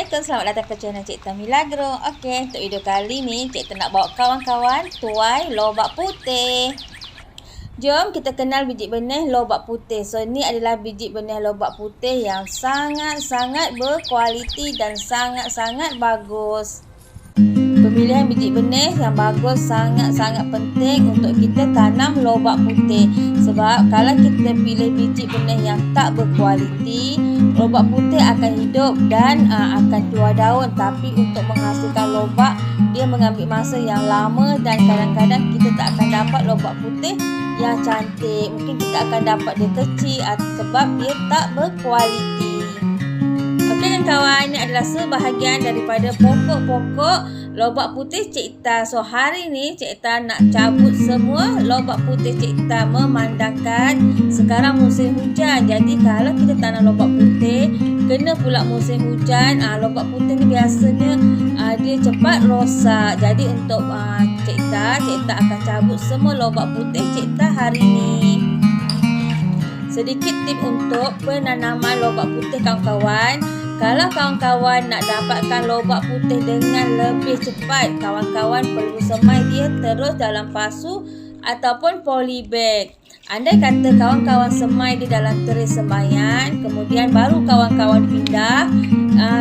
Assalamualaikum, selamat datang ke channel Cik Tan Milagro. Okey, untuk video kali ni Cik Tan nak bawa kawan-kawan tuai lobak putih. Jom kita kenal biji benih lobak putih. So ni adalah biji benih lobak putih yang sangat-sangat berkualiti dan sangat-sangat bagus. Pemilihan biji benih yang bagus sangat-sangat penting untuk kita tanam lobak putih. Sebab kalau kita pilih biji benih yang tak berkualiti, lobak putih akan hidup dan akan keluar daun. Tapi untuk menghasilkan lobak, dia mengambil masa yang lama dan kadang-kadang kita tak akan dapat lobak putih yang cantik. Mungkin kita akan dapat dia kecil sebab dia tak berkualiti. Okey kan kawan, ini adalah sebahagian daripada pokok-pokok lobak putih Cik Tan. So hari ni Cik Tan nak cabut semua lobak putih Cik Tan, memandangkan sekarang musim hujan. Jadi kalau kita tanam lobak putih, kena pula musim hujan, lobak putih ni biasanya dia cepat rosak. Jadi untuk Cik Tan akan cabut semua lobak putih Cik Tan hari ni. Sedikit tip untuk penanaman lobak putih kawan-kawan. Kalau kawan-kawan nak dapatkan lobak putih dengan lebih cepat, kawan-kawan perlu semai dia terus dalam pasu ataupun polybag. Andai kata kawan-kawan semai dia dalam tray semaian, kemudian baru kawan-kawan pindah,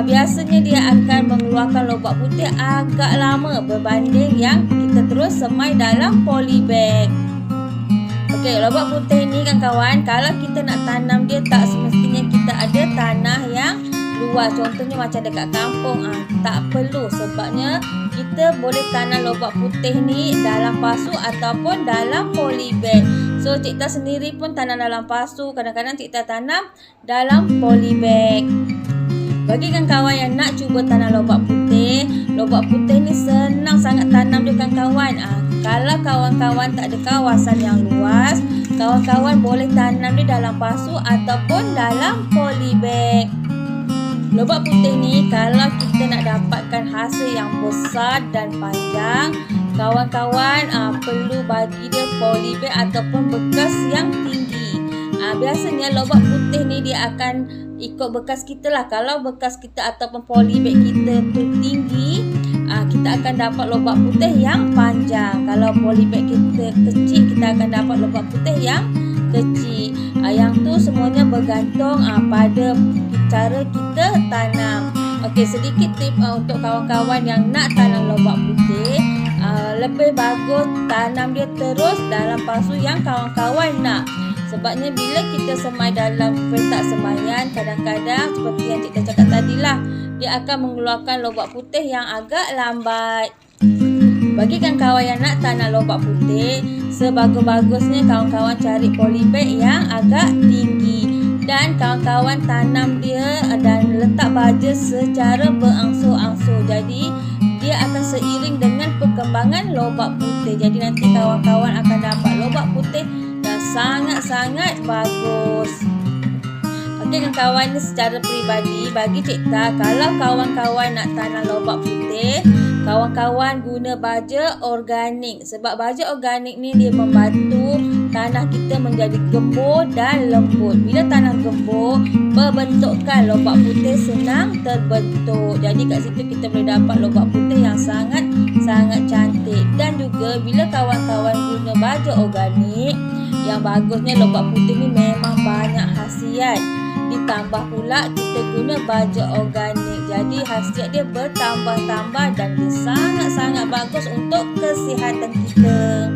biasanya dia akan mengeluarkan lobak putih agak lama berbanding yang kita terus semai dalam polybag. Okey, lobak putih ni kan kawan, kalau kita nak tanam dia tak semestinya kita ada tanah yang luas. Contohnya macam dekat kampung, tak perlu. Sebabnya kita boleh tanam lobak putih ni dalam pasu ataupun dalam polybag. So Cik Tan sendiri pun tanam dalam pasu, kadang-kadang Cik Tan tanam dalam polybag. Bagi kawan yang nak cuba tanam lobak putih ni senang sangat tanam dia kawan. Kalau kawan-kawan tak ada kawasan yang luas, kawan-kawan boleh tanam dia dalam pasu ataupun dalam polybag. Lobak putih ni kalau kita nak dapatkan hasil yang besar dan panjang, kawan-kawan perlu bagi dia polybag ataupun bekas yang tinggi. Biasanya lobak putih ni dia akan ikut bekas kita lah. Kalau bekas kita ataupun polybag kita tu tinggi, kita akan dapat lobak putih yang panjang. Kalau polybag kita kecil, kita akan dapat lobak putih yang kecil. Yang tu semuanya bergantung pada cara kita tanam. Okey, sedikit tip untuk kawan-kawan yang nak tanam lobak putih, lebih bagus tanam dia terus dalam pasu yang kawan-kawan nak. Sebabnya bila kita semai dalam petak semaian, kadang-kadang seperti yang Cik Tan cakap tadilah, dia akan mengeluarkan lobak putih yang agak lambat. Bagi kawan yang nak tanam lobak putih, sebagus-bagusnya kawan-kawan cari polybag yang agak tinggi. Dan kawan-kawan tanam dia dan letak baja secara berangsur-angsur. Jadi dia akan seiring dengan perkembangan lobak putih. Jadi nanti kawan-kawan akan dapat lobak putih yang sangat-sangat bagus. Okey kawan, ni secara peribadi bagi Cik Tan, kalau kawan-kawan nak tanam lobak putih, kawan-kawan guna baja organik. Sebab baja organik ni dia membantu tanah kita menjadi gembur dan lembut. Bila tanah gembur, pembentukan lobak putih senang terbentuk. Jadi kat situ kita boleh dapat lobak putih yang sangat-sangat cantik. Dan juga bila kawan-kawan guna baja organik, yang bagusnya lobak putih ni memang banyak khasiat. Ditambah pula kita guna baja organik, jadi khasiat dia bertambah-tambah dan dia sangat-sangat bagus untuk kesihatan kita.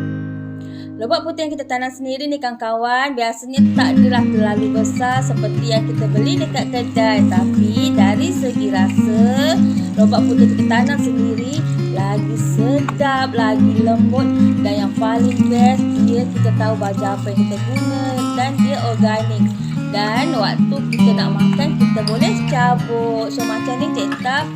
Lobak putih yang kita tanam sendiri ni kawan-kawan, biasanya tak adalah terlalu besar seperti yang kita beli dekat kedai. Tapi dari segi rasa, lobak putih kita tanam sendiri lagi sedap, lagi lembut. Dan yang paling best, dia kita tahu baja apa yang kita guna dan dia organik. Dan waktu kita nak makan, kita boleh cabut. So macam ni Cik Tan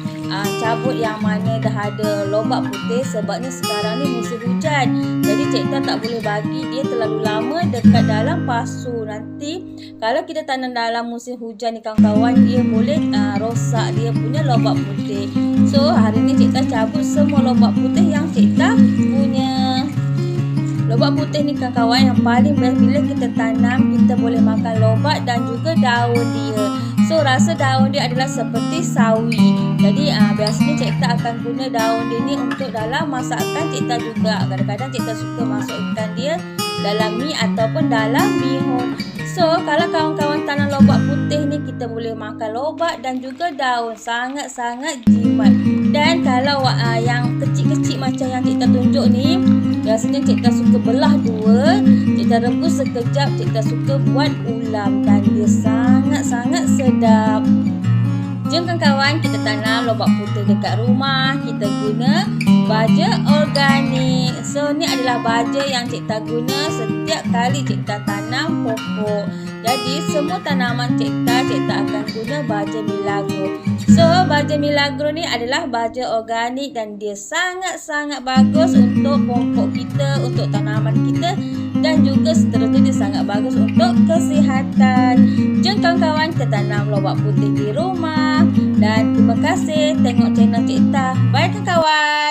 cabut yang mana dah ada lobak putih. Sebabnya sekarang ni musim hujan, jadi Cik Tan tak boleh bagi dia terlalu lama dekat dalam pasu. Nanti kalau kita tanam dalam musim hujan ni kawan-kawan, dia boleh rosak dia punya lobak putih. So hari ni Cik Tan cabut semua lobak putih yang Cik Tan punya. Lobak putih ni kawan-kawan yang paling best bila kita tanam, kita boleh makan lobak dan juga daun dia. So rasa daun dia adalah seperti sawi. Jadi biasanya cikta akan guna daun dia ni untuk dalam masakan cikta juga. Kadang-kadang cikta suka masukkan dia dalam mi ataupun dalam bihun. So kalau kawan-kawan tanam lobak putih ni, kita boleh makan lobak dan juga daun. Sangat-sangat jimat. Dan kalau yang kecil-kecil macam yang cikta tunjuk ni, biasanya cikta suka belah dua, cikta rebus sekejap, cikta suka buat ulam dan dia sangat-sangat sedap. Jom kawan-kawan kita tanam lobak putih dekat rumah. Kita guna baja organik. So ni adalah baja yang cikta guna setiap kali cikta tanam pokok. Jadi semua tanaman cikta akan guna baja Milagro. So baja Milagro ni adalah baja organik dan dia sangat-sangat bagus untuk pokok kita, untuk tanaman kita, dan juga seterusnya dia sangat bagus untuk kesihatan. Jom kawan-kawan kita tanam lobak putih di rumah. Dan terima kasih tengok channel cikta. Bye kawan-kawan.